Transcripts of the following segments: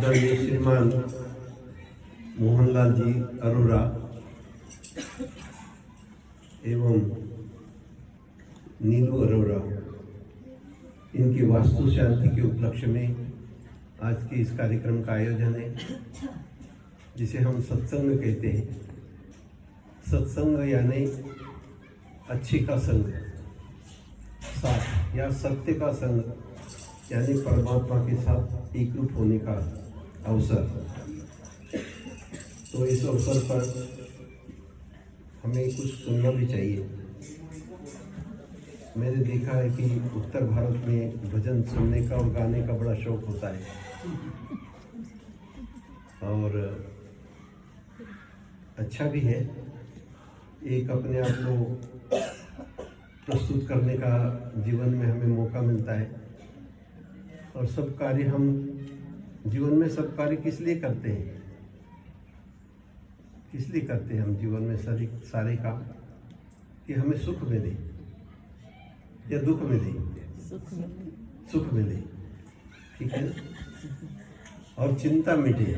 आदरणीय श्रीमान मोहनलाल जी अरोरा एवं नीलू अरोरा, इनकी वास्तु शांति के उपलक्ष्य में आज के इस कार्यक्रम का आयोजन है, जिसे हम सत्संग कहते हैं। सत्संग यानी अच्छे का संग, साथ या सत्य का संग, यानी परमात्मा के साथ एकरूप होने का अवसर। तो इस अवसर पर हमें कुछ सुनना भी चाहिए। मैंने देखा है कि उत्तर भारत में भजन सुनने का और गाने का बड़ा शौक होता है, और अच्छा भी है। एक अपने आप को प्रस्तुत करने का जीवन में हमें मौका मिलता है, और सब कार्य हम जीवन में सब कार्य किस लिए करते हैं? किस लिए करते हैं हम जीवन में सारे काम? कि हमें सुख मिले या दुख मिले? सुख मिले, ठीक है, और चिंता मिटे।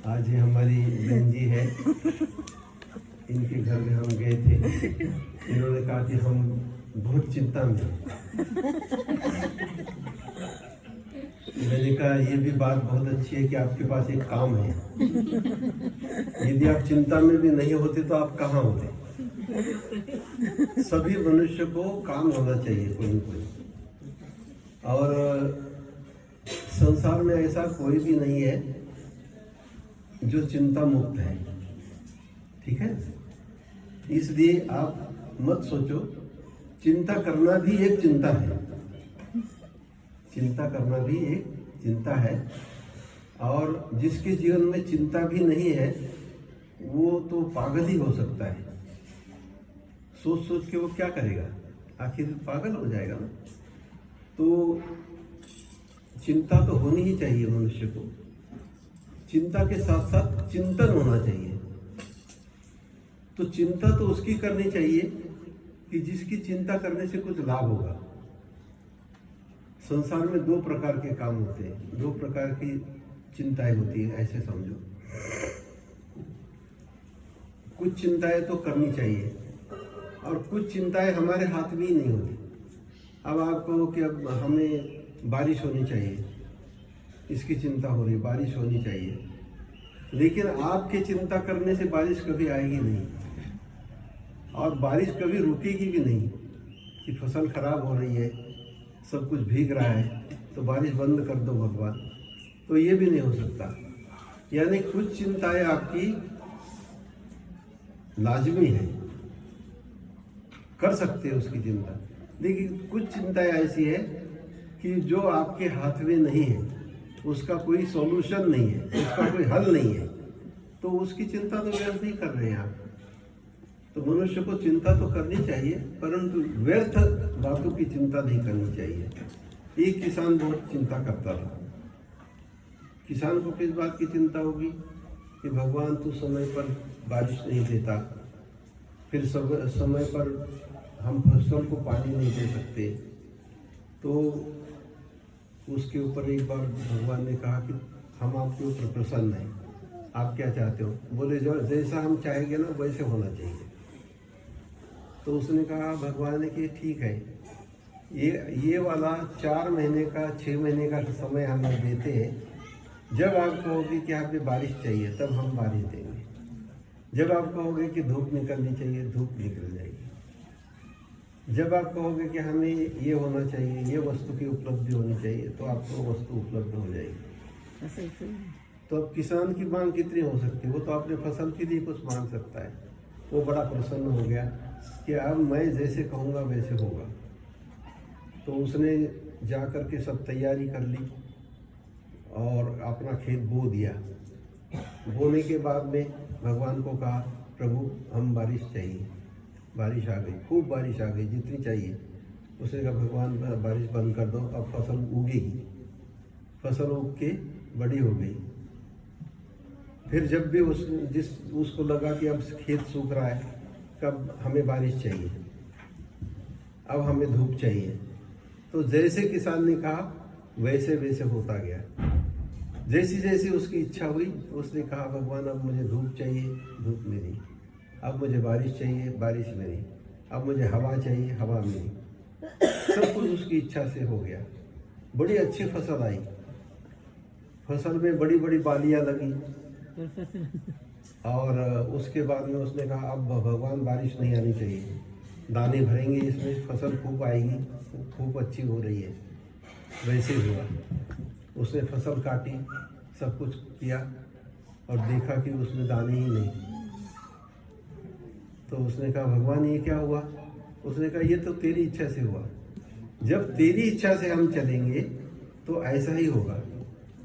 आज ही हमारी बहन जी है, इनके घर में हम गए थे। इन्होंने कहा कि हम बहुत चिंता में हैं। मैंने कहा ये भी बात बहुत अच्छी है कि आपके पास एक काम है। यदि आप चिंता में भी नहीं होते तो आप कहाँ होते? सभी मनुष्य को काम होना चाहिए कोई न कोई, और संसार में ऐसा कोई भी नहीं है जो चिंता मुक्त है, ठीक है। इसलिए आप मत सोचो, चिंता करना भी एक चिंता है। चिंता करना भी एक चिंता है, और जिसके जीवन में चिंता भी नहीं है वो तो पागल ही हो सकता है। सोच सोच के वो क्या करेगा? आखिर पागल हो जाएगा ना। तो चिंता तो होनी ही चाहिए मनुष्य को। चिंता के साथ साथ चिंतन होना चाहिए। तो चिंता तो उसकी करनी चाहिए कि जिसकी चिंता करने से कुछ लाभ होगा। संसार में दो प्रकार के काम होते हैं, दो प्रकार की चिंताएं होती है, ऐसे समझो। कुछ चिंताएं तो करनी चाहिए, और कुछ चिंताएं हमारे हाथ में ही नहीं होती। अब आप कहो कि अब हमें बारिश होनी चाहिए, इसकी चिंता हो रही, बारिश होनी चाहिए, लेकिन आपके चिंता करने से बारिश कभी आएगी नहीं, और बारिश कभी रुकेगी भी नहीं। कि फसल खराब हो रही है, सब कुछ भीग रहा है, तो बारिश बंद कर दो भगवान, तो ये भी नहीं हो सकता। यानी कुछ चिंताएं आपकी लाजमी है, कर सकते हो उसकी चिंता, लेकिन कुछ चिंताएं ऐसी है कि जो आपके हाथ में नहीं है, उसका कोई सॉल्यूशन नहीं है, उसका कोई हल नहीं है, तो उसकी चिंता तो व्यर्थ नहीं कर रहे हैं आप। तो मनुष्य को चिंता तो करनी चाहिए, परंतु व्यर्थ बातों की चिंता नहीं करनी चाहिए। एक किसान बहुत चिंता करता था। किसान को किस बात की चिंता होगी? कि भगवान तू समय पर बारिश नहीं देता, फिर समय पर हम फसल को पानी नहीं दे सकते। तो उसके ऊपर एक बार भगवान ने कहा कि हम आपके ऊपर प्रसन्न हैं, आप क्या चाहते हो? बोले जो जैसा हम चाहेंगे ना वैसे होना चाहिए। तो उसने कहा भगवान ने कि ठीक है, ये वाला 4 महीने का 6 महीने का समय हम देते हैं। जब आप कहोगे कि हमें बारिश चाहिए तब हम बारिश देंगे, जब आप कहोगे कि धूप निकलनी चाहिए धूप निकल जाएगी, जब आप कहोगे कि हमें ये होना चाहिए, ये वस्तु की उपलब्धि होनी चाहिए, तो आपको वस्तु उपलब्ध हो जाएगी। तो अब किसान की मांग कितनी हो सकती है? वो तो अपने फसल के लिए कुछ मांग सकता है। वो बड़ा प्रसन्न हो गया कि अब मैं जैसे कहूँगा वैसे होगा। तो उसने जा कर के सब तैयारी कर ली और अपना खेत बो दिया। बोने के बाद में भगवान को कहा प्रभु हम बारिश चाहिए। बारिश आ गई, खूब बारिश आ गई, जितनी चाहिए। उसने कहा भगवान बारिश बंद कर दो, अब फसल उगेगी। फसल उग के बड़ी हो गई। फिर जब भी उसको लगा कि अब खेत सूख रहा है, कब हमें बारिश चाहिए, अब हमें धूप चाहिए, तो जैसे किसान ने कहा वैसे वैसे होता गया। जैसी जैसी उसकी इच्छा हुई, उसने कहा भगवान अब मुझे धूप चाहिए, धूप मिली। अब मुझे बारिश चाहिए, बारिश मिली। अब मुझे हवा चाहिए, हवा मिली। सब कुछ उसकी इच्छा से हो गया। बड़ी अच्छी फसल आई। फसल में बड़ी बड़ी बालियाँ लगी। और उसके बाद में उसने कहा अब भगवान बारिश नहीं आनी चाहिए, दाने भरेंगे इसमें, फसल खूब आएगी, खूब अच्छी हो रही है। वैसे हुआ। उसने फसल काटी, सब कुछ किया और देखा कि उसमें दाने ही नहीं। तो उसने कहा भगवान ये क्या हुआ? उसने कहा ये तो तेरी इच्छा से हुआ। जब तेरी इच्छा से हम चलेंगे तो ऐसा ही होगा।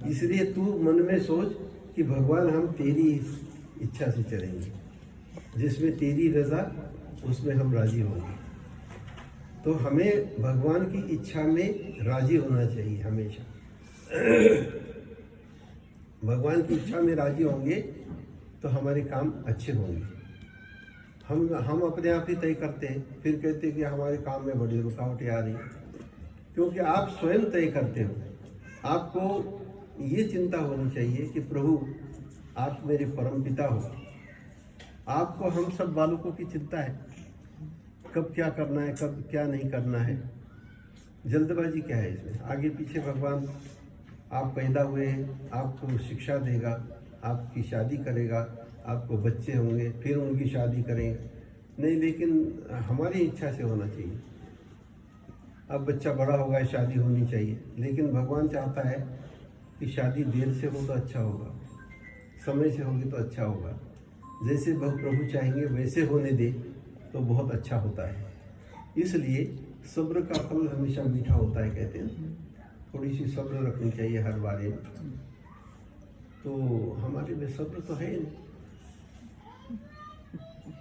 इसलिए तू मन में सोच कि भगवान हम तेरी इच्छा से चलेंगे, जिसमें तेरी रजा उसमें हम राजी होंगे। तो हमें भगवान की इच्छा में राजी होना चाहिए हमेशा। भगवान की इच्छा में राजी होंगे तो हमारे काम अच्छे होंगे। हम अपने आप ही तय करते हैं, फिर कहते हैं कि हमारे काम में बड़ी रुकावटें आ रही, क्योंकि आप स्वयं तय करते हो। आपको ये चिंता होनी चाहिए कि प्रभु आप मेरे परम पिता हो। आपको हम सब बालकों की चिंता है, कब क्या करना है, कब क्या नहीं करना है। जल्दबाजी क्या है इसमें? आगे पीछे भगवान आप पैदा हुए हैं, आपको शिक्षा देगा, आपकी शादी करेगा, आपको बच्चे होंगे, फिर उनकी शादी करेंगे। नहीं, लेकिन हमारी इच्छा से होना चाहिए। अब बच्चा बड़ा होगा, शादी होनी चाहिए, लेकिन भगवान चाहता है कि शादी देर से हो तो अच्छा होगा, समय से होगी तो अच्छा होगा। जैसे प्रभु चाहेंगे वैसे होने दे तो बहुत अच्छा होता है। इसलिए सब्र का फल हमेशा मीठा होता है, कहते हैं। थोड़ी सी सब्र रखनी चाहिए हर बारे में। तो हमारे में सब्र तो है नहीं।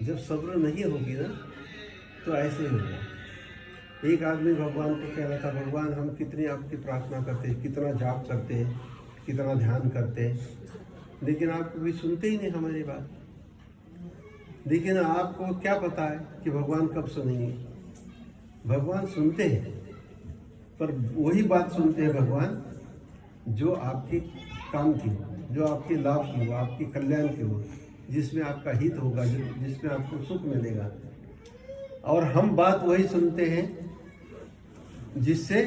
जब सब्र नहीं होगी ना तो ऐसे ही होगा। एक आदमी भगवान को कह रहा था, भगवान हम कितनी आपकी प्रार्थना करते हैं, कितना जाप करते हैं, कितना ध्यान करते हैं, लेकिन आप कभी सुनते ही नहीं हमारी बात। लेकिन आपको क्या पता है कि भगवान कब सुनेंगे? भगवान सुनते हैं, पर वही बात सुनते हैं भगवान जो आपके काम की हो, जो आपके लाभ की हो, आपके कल्याण की हो, जिसमें आपका हित होगा, जिसमें आपको सुख मिलेगा। और हम बात वही सुनते हैं जिससे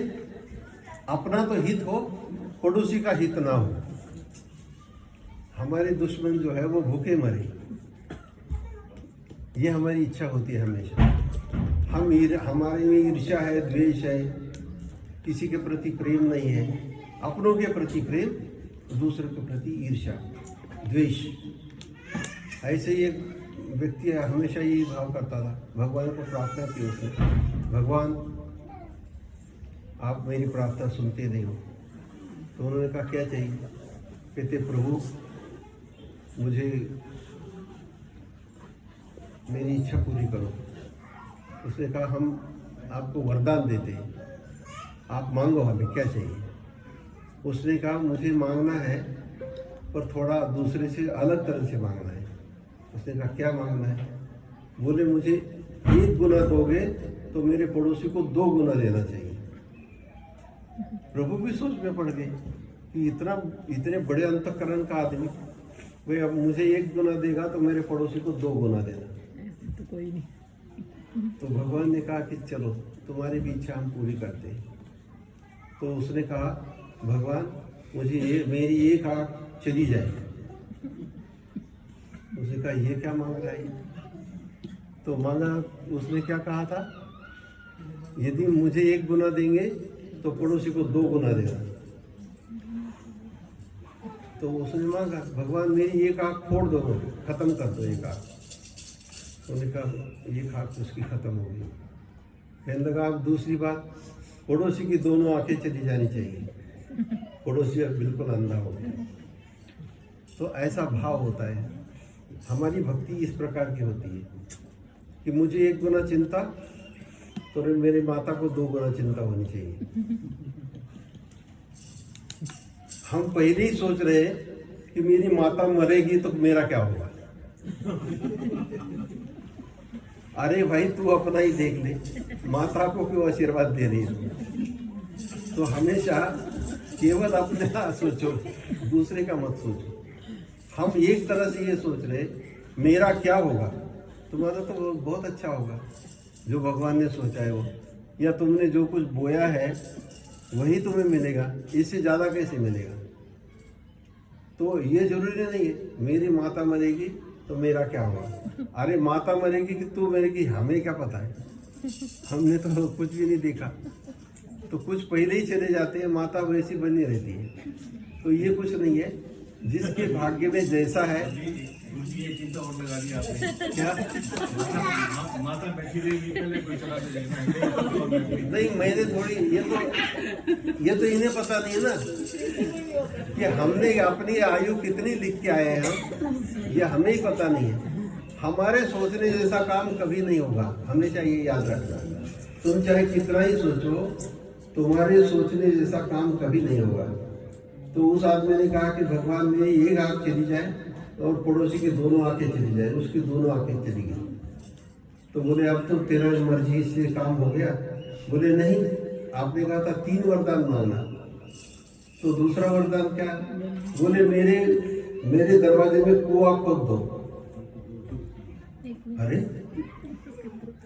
अपना तो हित हो, पड़ोसी का हित ना हो। हमारे दुश्मन जो है वो भूखे मरे, ये हमारी इच्छा होती है हमेशा। हमारे में ईर्ष्या है, द्वेष है, किसी के प्रति प्रेम नहीं है। अपनों के प्रति प्रेम, दूसरे के प्रति ईर्ष्या, द्वेष। ऐसे ही एक व्यक्ति हमेशा यही भाव करता था। भगवान को प्रार्थना की उसने, भगवान आप मेरी प्रार्थना सुनते नहीं हो। तो उन्होंने कहा क्या चाहिए? कहते प्रभु मुझे मेरी इच्छा पूरी करो। उसने कहा हम आपको वरदान देते हैं, आप मांगो, हमें क्या चाहिए? उसने कहा मुझे मांगना है पर थोड़ा दूसरे से अलग तरह से मांगना है। उसने कहा क्या मांगना है? बोले मुझे 1 गुना दोगे तो मेरे पड़ोसी को 2 गुना देना चाहिए। प्रभु भी सोच में पड़ गए कि इतने बड़े अंतःकरण का आदमी, भाई अब मुझे 1 गुना देगा तो मेरे पड़ोसी को 2 गुना देना, तो कोई नहीं। तो भगवान ने कहा कि चलो तुम्हारी भी इच्छा हम पूरी करते हैं। तो उसने कहा भगवान मुझे मेरी एक आँख चली जाए। उसने कहा ये क्या मांग रहा है? तो माना उसने क्या कहा था, यदि मुझे 1 गुना देंगे तो पड़ोसी को 2 गुना देना। तो उसने मांगा भगवान मेरी एक आँख फोड़ दो, खत्म कर दो एक आँख। उसने कहा एक आँख उसकी खत्म हो गई। कहने लगा अब दूसरी बात, पड़ोसी की दोनों आंखें चली जानी चाहिए। पड़ोसी अब बिल्कुल अंधा हो गया। तो ऐसा भाव होता है। हमारी भक्ति इस प्रकार की होती है कि मुझे 1 गुना चिंता तो मेरी माता को 2 गुना चिंता होनी चाहिए। हम पहले ही सोच रहे हैं कि मेरी माता मरेगी तो मेरा क्या होगा। अरे भाई तू अपना ही देख ले, माता को क्यों आशीर्वाद दे रही है? तो हमेशा केवल अपने सोचो, दूसरे का मत सोचो। हम एक तरह से ये सोच रहे मेरा क्या होगा, तुम्हारा तो बहुत अच्छा होगा जो भगवान ने सोचा है वो, या तुमने जो कुछ बोया है वही तुम्हें मिलेगा, इससे ज़्यादा कैसे मिलेगा। तो ये जरूरी नहीं है मेरी माता मरेगी तो मेरा क्या होगा। अरे माता मरेगी कि तू मरेगी, हमें क्या पता है, हमने तो कुछ भी नहीं देखा। तो कुछ पहले ही चले जाते हैं, माता वैसी बनी रहती है। तो ये कुछ नहीं है, जिसके भाग्य में जैसा है। ये चिंता और लगा दी आपने क्या माता बैठी रहेगी पहले कोई चला जाएगा। नहीं, मैंने थोड़ी ये तो इन्हें पता नहीं है ना कि हमने अपनी आयु कितनी लिख के आए हैं हम, ये हमें ही पता नहीं है। हमारे सोचने जैसा काम कभी नहीं होगा, हमेशा ये याद रखना। तुम चाहे कितना ही सोचो, तुम्हारे सोचने जैसा काम कभी नहीं होगा। तो उस आदमी ने कहा कि भगवान मेरी एक आँख चली जाए और पड़ोसी की दोनों आंखें चली जाए, उसकी दोनों आंखें चली गई। तो बोले अब तो तेरा मर्जी, इसलिए काम हो गया। बोले नहीं, आपने कहा था 3 वरदान मांगना, तो दूसरा वरदान क्या। बोले मेरे दरवाजे में कुआं खोद दो। अरे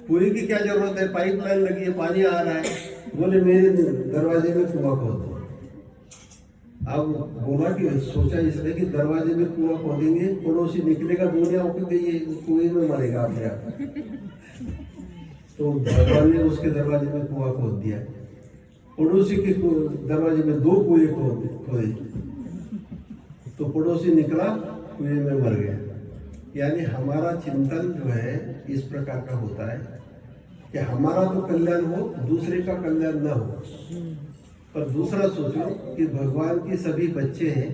कुएं की क्या जरूरत है, पाइपलाइन लगी है, पानी आ रहा है। बोले मेरे दरवाजे में कुआं खोद दो। अब बोला कि सोचा इसने कि दरवाजे में कुआं खोदेंगे, पड़ोसी निकलेगा, दुनिया उठ गई है, कुएं में मरेगा अपने आप। तो भगवान ने उसके दरवाजे में कुआं खोद दिया, पड़ोसी के दरवाजे में 2 कुएं खोदे। तो पड़ोसी निकला, कुएं में मर गया। यानी हमारा चिंतन जो है इस प्रकार का होता है कि हमारा तो कल्याण हो, दूसरे का कल्याण न हो। पर दूसरा सोचो कि भगवान के सभी बच्चे हैं,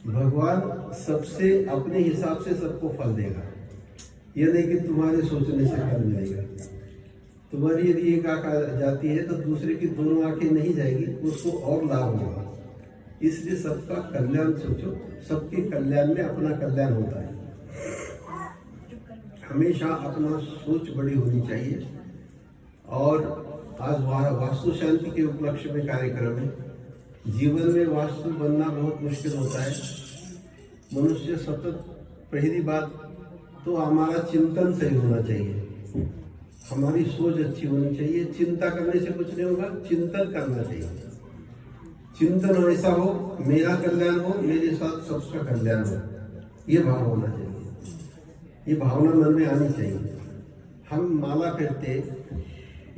भगवान सबसे अपने हिसाब से सबको फल देगा। यह नहीं कि तुम्हारे सोचने से फल मिलेगा। तुम्हारी यदि एक आंख आ जाती है तो दूसरे की दोनों आंखें नहीं जाएगी, उसको और लाभ होगा। इसलिए सबका कल्याण सोचो, सबके कल्याण में अपना कल्याण होता है। हमेशा अपना सोच बड़ी होनी चाहिए। और आज वास्तु शांति के उपलक्ष्य में कार्यक्रम है। जीवन में वास्तु बनना बहुत मुश्किल होता है। मनुष्य सतत, पहली बात तो हमारा चिंतन सही होना चाहिए, हमारी सोच अच्छी होनी चाहिए। चिंता करने से कुछ नहीं होगा, चिंतन करना चाहिए। चिंतन ऐसा हो मेरा कल्याण हो, मेरे साथ सबका कल्याण हो, ये भाव होना चाहिए। ये भावना मन में आनी चाहिए। हम माला करते,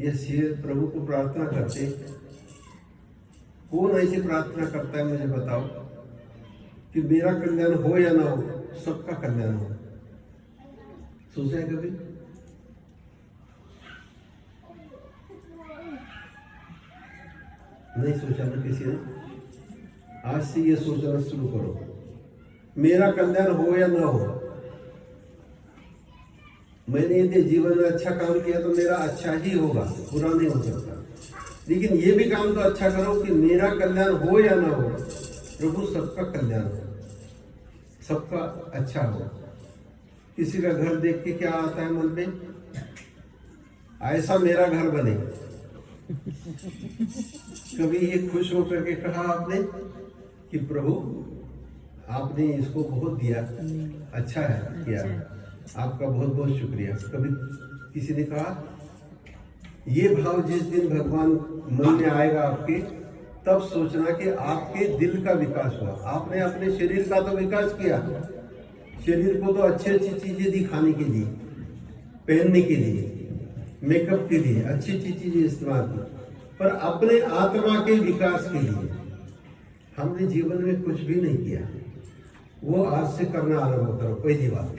ये शेर प्रभु को प्रार्थना करते, कौन ऐसी प्रार्थना करता है मुझे बताओ कि मेरा कल्याण हो या ना हो, सबका कल्याण हो। सोचा है कभी? नहीं सोचा ना किसी ने। आज से ये सोचना शुरू करो, मेरा कल्याण हो या ना हो। मैंने यदि जीवन में अच्छा काम किया तो मेरा अच्छा ही होगा, बुरा नहीं हो सकता। लेकिन ये भी काम तो अच्छा करो कि मेरा कल्याण हो या ना हो, प्रभु सबका कल्याण हो, सबका अच्छा हो। किसी का घर देख के क्या आता है मन में, ऐसा मेरा घर बने। कभी ये खुश होकर के कहा आपने कि प्रभु आपने इसको बहुत दिया, अच्छा है किया, आपका बहुत बहुत शुक्रिया। कभी किसी ने कहा? ये भाव जिस दिन भगवान मन में आएगा आपके, तब सोचना कि आपके दिल का विकास हुआ। आपने अपने शरीर का तो विकास किया, शरीर को तो अच्छी अच्छी चीजें दी, खाने के लिए, पहनने के लिए, मेकअप के लिए अच्छी अच्छी चीजें इस्तेमाल की, पर अपने आत्मा के विकास के लिए हमने जीवन में कुछ भी नहीं किया। वो आज से करना आरंभ करो, पहली बात।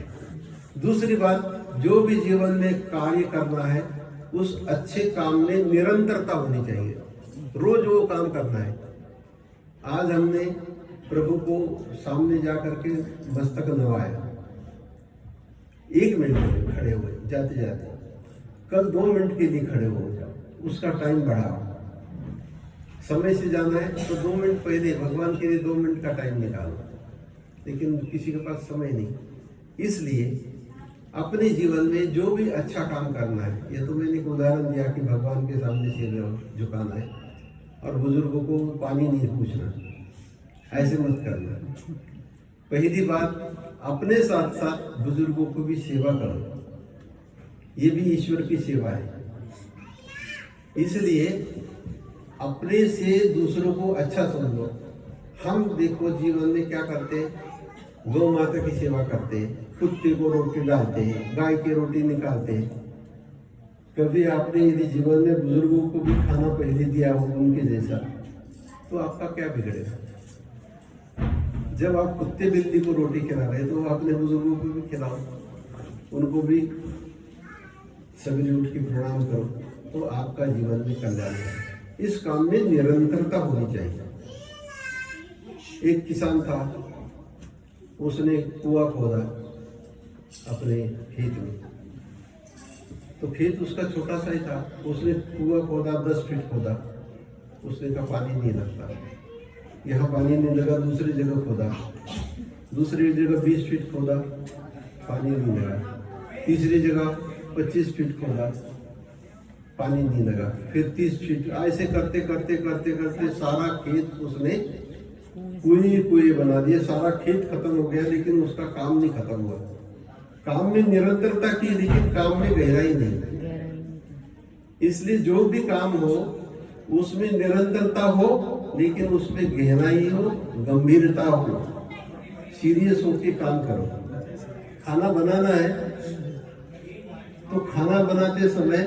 दूसरी बात, जो भी जीवन में कार्य करना है उस अच्छे काम में निरंतरता होनी चाहिए, रोज वो काम करना है। आज हमने प्रभु को सामने जा करके मस्तक नवाया, 1 मिनट में खड़े हुए जाते जाते, कल 2 मिनट के लिए खड़े हो जाओ, उसका टाइम बढ़ाओ। समय से जाना है तो 2 मिनट पहले भगवान के लिए 2 मिनट का टाइम निकालो, लेकिन किसी के पास समय नहीं। इसलिए अपने जीवन में जो भी अच्छा काम करना है, ये तो मैंने एक उदाहरण दिया कि भगवान के सामने सिर झुकाना है, और बुजुर्गों को पानी नहीं पूछना, ऐसे मत करना। पहली बात, अपने साथ साथ बुजुर्गों को भी सेवा करो, ये भी ईश्वर की सेवा है। इसलिए अपने से दूसरों को अच्छा समझो। हम देखो जीवन में क्या करते हैं, गौ माता की सेवा करते हैं, कुत्ते को रोटी डालते हैं, गाय की रोटी निकालते हैं। कभी आपने यदि जीवन में बुजुर्गों को भी खाना पहले दिया हो उनके जैसा, तो आपका क्या बिगड़ेगा? जब आप कुत्ते बिल्ली को रोटी खिला रहे तो अपने बुजुर्गों को भी खिलाओ, उनको भी सवेरे उठ के प्रणाम करो, तो आपका जीवन में कल्याण है। इस काम में निरंतरता होनी चाहिए। एक किसान था, उसने कुआं खोदा अपने खेत में, तो खेत उसका छोटा सा ही था। उसने कुआं खोदा, 10 फीट खोदा। उसने कहा पानी नहीं लगता, यहाँ पानी नहीं लगा। दूसरी जगह खोदा, दूसरी जगह 20 फीट खोदा, पानी नहीं लगा। तीसरी जगह 25 फीट खोदा, पानी नहीं लगा। फिर 30 फीट, ऐसे करते करते करते करते सारा खेत उसने कुएं बना दिए। सारा खेत खत्म हो गया, लेकिन उसका काम नहीं खत्म हुआ। काम में निरंतरता की, लेकिन काम में गहराई नहीं। इसलिए जो भी काम हो उसमें निरंतरता हो, लेकिन उसमें गहराई हो, गंभीरता हो, सीरियस होके काम करो। खाना बनाना है तो खाना बनाते समय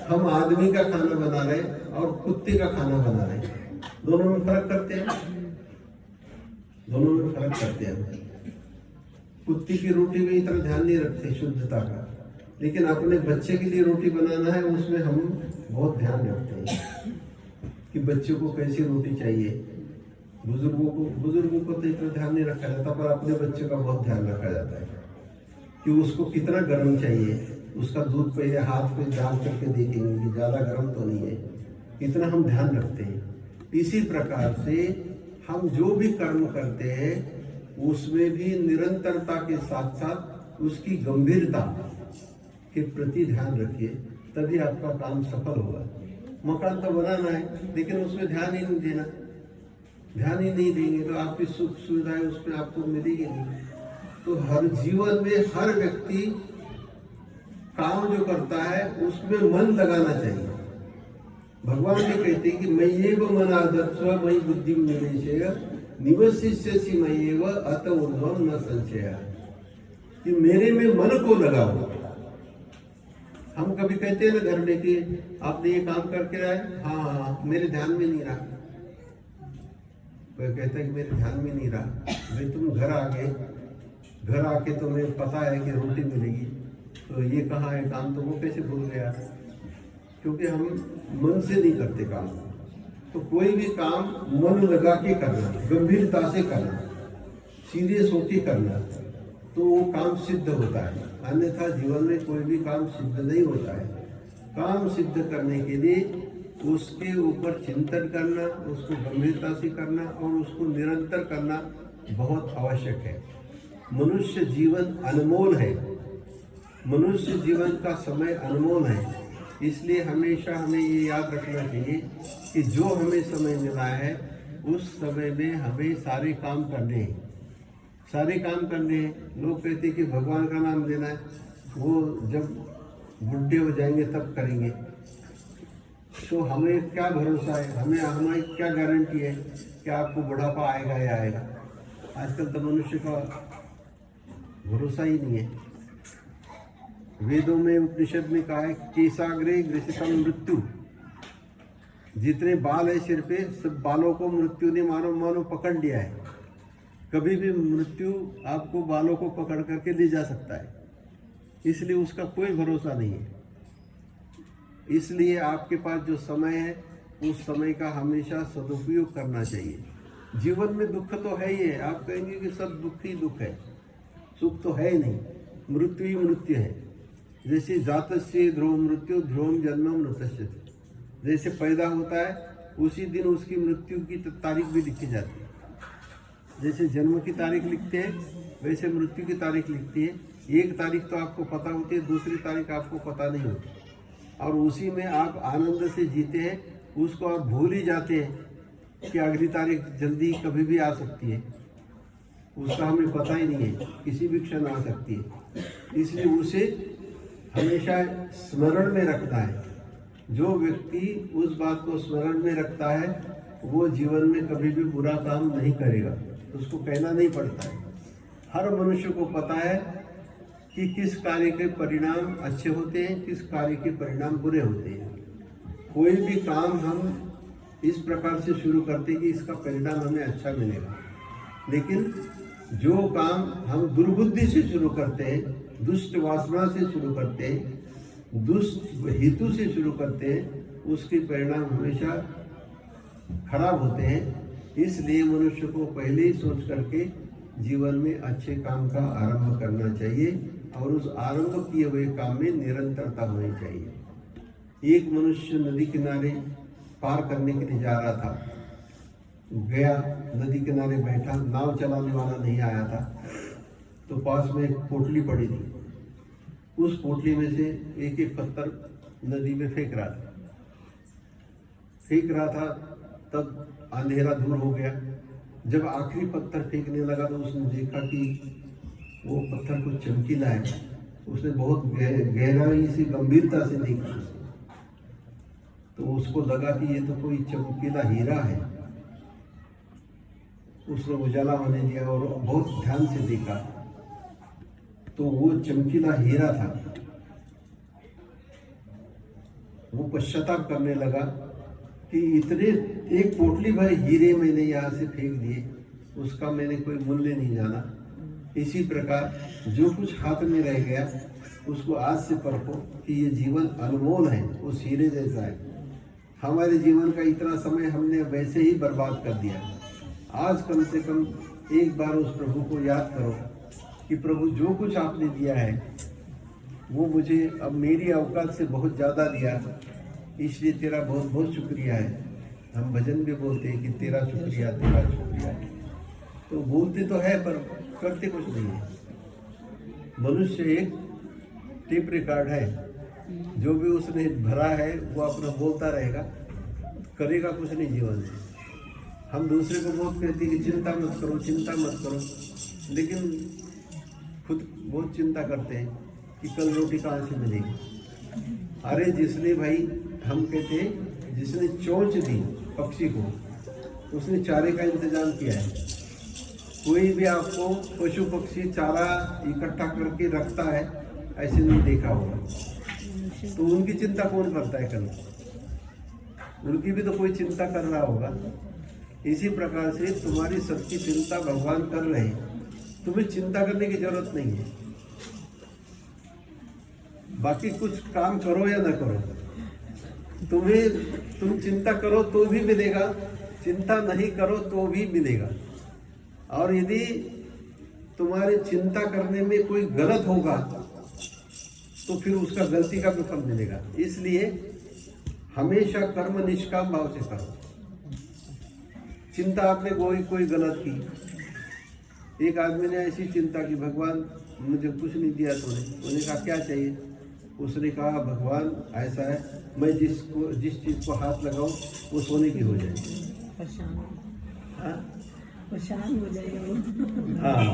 हम आदमी का खाना बना रहे और कुत्ते का खाना बना रहे, दोनों में फर्क करते हैं। दोनों में फर्क करते हैं। कुत्ते की रोटी में इतना ध्यान नहीं रखते शुद्धता का, लेकिन अपने बच्चे के लिए रोटी बनाना है उसमें हम बहुत ध्यान रखते हैं कि बच्चे को कैसी रोटी चाहिए। बुजुर्गों को तो इतना ध्यान नहीं रखा जाता, पर अपने बच्चे का बहुत ध्यान रखा जाता है कि उसको कितना गर्म चाहिए। उसका दूध पहले हाथ पे डाल करके देखेंगे कि ज़्यादा गर्म तो नहीं है, इतना हम ध्यान रखते हैं। इसी प्रकार से हम जो भी कर्म करते हैं उसमें भी निरंतरता के साथ साथ उसकी गंभीरता के प्रति ध्यान रखिए, तभी आपका काम सफल होगा। मकान तो बनाना है, लेकिन उसमें ध्यान ही नहीं देना। ध्यान ही नहीं देंगे तो आपकी सुख सुविधाएं उसमें आपको मिलेगी नहीं। तो हर जीवन में हर व्यक्ति काम जो करता है उसमें मन लगाना चाहिए। भगवान भी कहते हैं कि मय्येव मनादत्स्व मयि बुद्धि निवेशय निवसिष्यसि मय्येव अत ऊर्ध्वं न संशयः, कि मेरे में मन को लगाओ। हम कभी कहते हैं ना घर में कि आपने ये काम करके आए, हाँ मेरे ध्यान में नहीं रहा। कोई कहता है कि मेरे ध्यान में नहीं रहा। भाई तुम घर आ गए, घर आके तुम्हें पता है कि रोटी मिलेगी, तो ये कहाँ है काम, तो वो कैसे भूल गया? क्योंकि हम मन से नहीं करते काम। तो कोई भी काम मन लगा के करना, गंभीरता से करना, सीरियस होके करना, तो वो काम सिद्ध होता है। अन्यथा जीवन में कोई भी काम सिद्ध नहीं होता है। काम सिद्ध करने के लिए उसके ऊपर चिंतन करना, उसको गंभीरता से करना और उसको निरंतर करना बहुत आवश्यक है। मनुष्य जीवन अनमोल है, मनुष्य जीवन का समय अनमोल है। इसलिए हमेशा हमें ये याद रखना चाहिए कि जो हमें समय मिला है उस समय में हमें सारे काम करने हैं, सारे काम करने हैं। लोग कहते हैं कि भगवान का नाम लेना है, वो जब बुढ़े हो जाएंगे तब करेंगे। तो हमें क्या भरोसा है, हमारी क्या गारंटी है कि आपको बुढ़ापा आएगा या आएगा? आजकल तो मनुष्य का भरोसा ही नहीं है। वेदों में उपनिषद में कहा है केशाग्रे ग्रसितम मृत्यु, जितने बाल है सिर पे सब बालों को मृत्यु ने मानो पकड़ लिया है। कभी भी मृत्यु आपको बालों को पकड़ करके ले जा सकता है, इसलिए उसका कोई भरोसा नहीं है। इसलिए आपके पास जो समय है उस समय का हमेशा सदुपयोग करना चाहिए। जीवन में दुख तो है ही है, आप कहेंगे कि सब दुख ही दुख है, सुख तो है ही नहीं, मृत्यु ही मृत्यु है। जैसे जातस्य ध्रुव मृत्यु ध्रुवम जन्म मृतस्य, जैसे पैदा होता है उसी दिन उसकी मृत्यु की तारीख भी लिखी जाती है। जैसे जन्म की तारीख लिखते हैं वैसे मृत्यु की तारीख लिखती है। एक तारीख तो आपको पता होती है, दूसरी तारीख आपको पता नहीं होती, और उसी में आप आनंद से जीते हैं उसको आप भूल ही जाते हैं कि अगली तारीख जल्दी कभी भी आ सकती है, उसका हमें पता ही नहीं है, किसी भी क्षण आ सकती है। इसलिए उसे हमेशा स्मरण में रखना है। जो व्यक्ति उस बात को स्मरण में रखता है वो जीवन में कभी भी बुरा काम नहीं करेगा, उसको कहना नहीं पड़ता है। हर मनुष्य को पता है कि किस कार्य के परिणाम अच्छे होते हैं, किस कार्य के परिणाम बुरे होते हैं। कोई भी काम हम इस प्रकार से शुरू करते हैं कि इसका परिणाम हमें अच्छा मिलेगा, लेकिन जो काम हम दुर्बुद्धि से शुरू करते हैं, दुष्ट वासना से शुरू करते हैं, दुष्ट हेतु से शुरू करते हैं, उसके परिणाम हमेशा खराब होते हैं। इसलिए मनुष्य को पहले ही सोच करके जीवन में अच्छे काम का आरंभ करना चाहिए और उस आरंभ किए हुए काम में निरंतरता होनी चाहिए। एक मनुष्य नदी किनारे पार करने के लिए जा रहा था, गया नदी किनारे बैठा, नाव चलाने वाला नहीं आया था, तो पास में एक पोटली पड़ी थी। उस पोटली में से एक एक पत्थर नदी में फेंक रहा था। तब अंधेरा दूर हो गया। जब आखिरी पत्थर फेंकने लगा तो उसने देखा कि वो पत्थर कुछ चमकीला है। उसने बहुत गहराई से गंभीरता से देखा, तो उसको लगा कि ये तो कोई चमकीला हीरा है। उसने उजाला होने दिया और बहुत ध्यान से देखा, तो वो चमकीला हीरा था। वो पश्चाताप करने लगा कि इतने एक पोटली भर हीरे मैंने यहाँ से फेंक दिए, उसका मैंने कोई मूल्य नहीं जाना। इसी प्रकार जो कुछ हाथ में रह गया उसको आज से परखो कि ये जीवन अनमोल है, उस हीरे जैसा है। हमारे जीवन का इतना समय हमने वैसे ही बर्बाद कर दिया। आज कम से कम एक बार उस प्रभु को याद करो कि प्रभु जो कुछ आपने दिया है वो मुझे अब मेरी औकात से बहुत ज़्यादा दिया, इसलिए तेरा बहुत बहुत शुक्रिया है। हम भजन भी बोलते हैं कि तेरा शुक्रिया, तेरा शुक्रिया। तो बोलते तो है पर करते कुछ नहीं है। मनुष्य एक टेप रिकॉर्ड है, जो भी उसने भरा है वो अपना बोलता रहेगा, करेगा कुछ नहीं जीवन में। हम दूसरे को बहुत कहते हैं कि चिंता मत करो, चिंता मत करो, लेकिन खुद बहुत चिंता करते हैं कि कल रोटी कहाँ से मिलेगी। अरे जिसने भाई, हम कहते हैं जिसने चोंच दी पक्षी को, उसने चारे का इंतजाम किया है। कोई भी आपको पशु पक्षी चारा इकट्ठा करके रखता है ऐसे नहीं देखा होगा, तो उनकी चिंता कौन करता है कल? उनकी भी तो कोई चिंता कर रहा होगा। इसी प्रकार से तुम्हारी सबकी चिंता भगवान कर रहे हैं, तुम्हें चिंता करने की जरूरत नहीं है। बाकी कुछ काम करो या ना करो, तुम चिंता करो तो भी मिलेगा, चिंता नहीं करो तो भी मिलेगा। और यदि तुम्हारी चिंता करने में कोई गलत होगा तो फिर उसका गलती का भी फल मिलेगा। इसलिए हमेशा कर्म निष्काम भाव से करो। चिंता आपने कोई गलत की। एक आदमी ने ऐसी चिंता की, भगवान मुझे कुछ नहीं दिया तूने। उन्होंने कहा क्या चाहिए? उसने कहा भगवान ऐसा है, मैं जिस चीज़ को हाथ लगाऊं वो सोने की हो जाए, परेशान हो जाएगा। हाँ,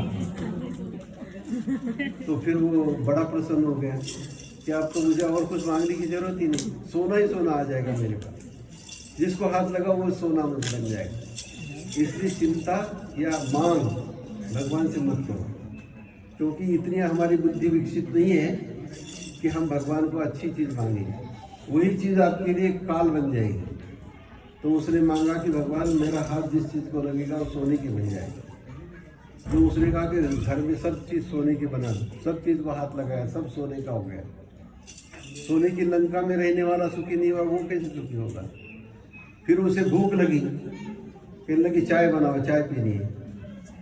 तो फिर वो बड़ा प्रसन्न हो गया कि अब तो मुझे और कुछ मांगने की जरूरत ही नहीं, सोना ही सोना आ जाएगा मेरे पास। जिसको हाथ लगाओ वो सोना मुझे बन जाएगा। इसलिए चिंता या मांग भगवान से मत करो, क्योंकि इतनी हमारी बुद्धि विकसित नहीं है कि हम भगवान को अच्छी चीज़ मांगेंगे। वही चीज़ आपके लिए काल बन जाएगी। तो उसने मांगा कि भगवान मेरा हाथ जिस चीज़ को लगेगा वो सोने की बन जाएगी। तो उसने कहा कि घर में सब चीज़ सोने की बना दो। सब चीज़ को हाथ लगाया, सब सोने का हो गया। सोने की लंका में रहने वाला सुखी नहीं हुआ, वो कैसे सुखी होगा? फिर उसे भूख लगी, कहने लगी चाय बनाओ, चाय पीनी है।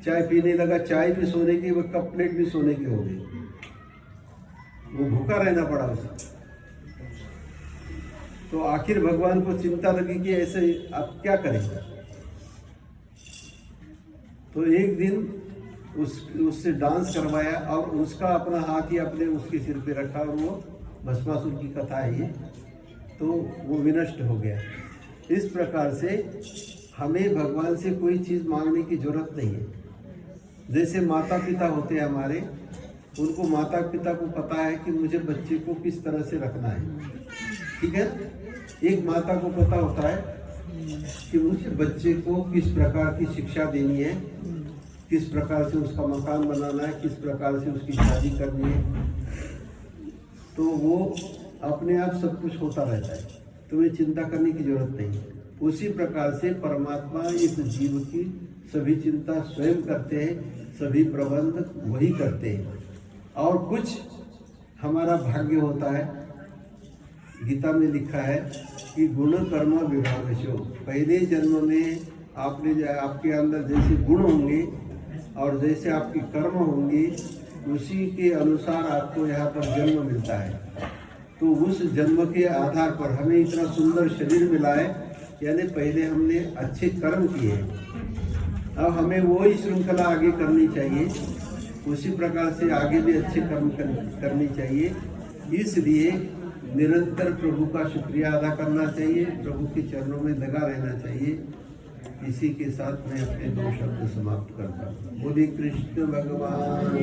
चाय पीने लगा, चाय भी सोने की, वो कप प्लेट भी सोने की हो गई। वो भूखा रहना पड़ा उसे। तो आखिर भगवान को चिंता लगी कि ऐसे अब क्या करेंगे। तो एक दिन उससे डांस करवाया और उसका अपना हाथ ही अपने उसके सिर पे रखा, और वो भस्मासुर की कथा है ये। तो वो विनष्ट हो गया। इस प्रकार से हमें भगवान से कोई चीज़ मांगने की जरूरत नहीं है। जैसे माता पिता होते हैं हमारे, उनको माता पिता को पता है कि मुझे बच्चे को किस तरह से रखना है, ठीक है। एक माता को पता होता है कि मुझे बच्चे को किस प्रकार की शिक्षा देनी है, किस प्रकार से उसका मकान बनाना है, किस प्रकार से उसकी शादी करनी है, तो वो अपने आप सब कुछ होता रहता है, तुम्हें चिंता करने की जरूरत नहीं। उसी प्रकार से परमात्मा इस जीव की सभी चिंता स्वयं करते हैं, सभी प्रबंध वही करते हैं। और कुछ हमारा भाग्य होता है, गीता में लिखा है कि गुण कर्म विभागशो, पहले जन्म में आपके अंदर जैसे गुण होंगे और जैसे आपके कर्म होंगे, उसी के अनुसार आपको यहाँ पर जन्म मिलता है। तो उस जन्म के आधार पर हमें इतना सुंदर शरीर मिला है, यानी पहले हमने अच्छे कर्म किए, अब हमें वही श्रृंखला आगे करनी चाहिए, उसी प्रकार से आगे भी अच्छे कर्म करनी चाहिए। इसलिए निरंतर प्रभु का शुक्रिया अदा करना चाहिए, प्रभु के चरणों में लगा रहना चाहिए। इसी के साथ मैं अपने 2 शब्द समाप्त करता हूँ। बोलिए कृष्ण भगवान।